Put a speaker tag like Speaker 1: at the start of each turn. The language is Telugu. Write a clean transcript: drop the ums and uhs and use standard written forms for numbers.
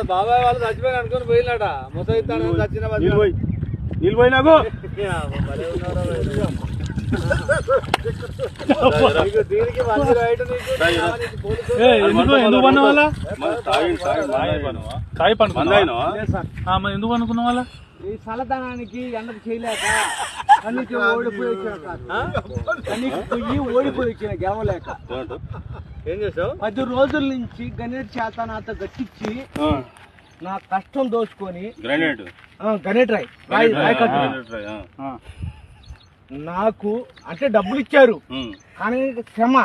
Speaker 1: బాబాయ్ వాళ్ళు చచ్చిపోయి అనుకుని పోయినాడ ముసైతాను చచ్చిన
Speaker 2: నిలిపోయి నాకు
Speaker 1: దీనికి మంచి రైట్
Speaker 3: ఎందుకు పన్న వాళ్ళ కాయ పండు ఎందుకు అనుకున్న వాళ్ళ
Speaker 1: ఈ చల్లదనానికి ఎండకు చేయలేక కన్నీకి ఓడిపోయి వచ్చిన గెలవలేక ఏం చేసావు 10 రోజుల నుంచి గణేట్ చేత నాతో గట్టించి నా కష్టం దోచుకొని గణేట్ రాయ్ నాకు అంటే డబ్బులు ఇచ్చారు కానీ క్షమ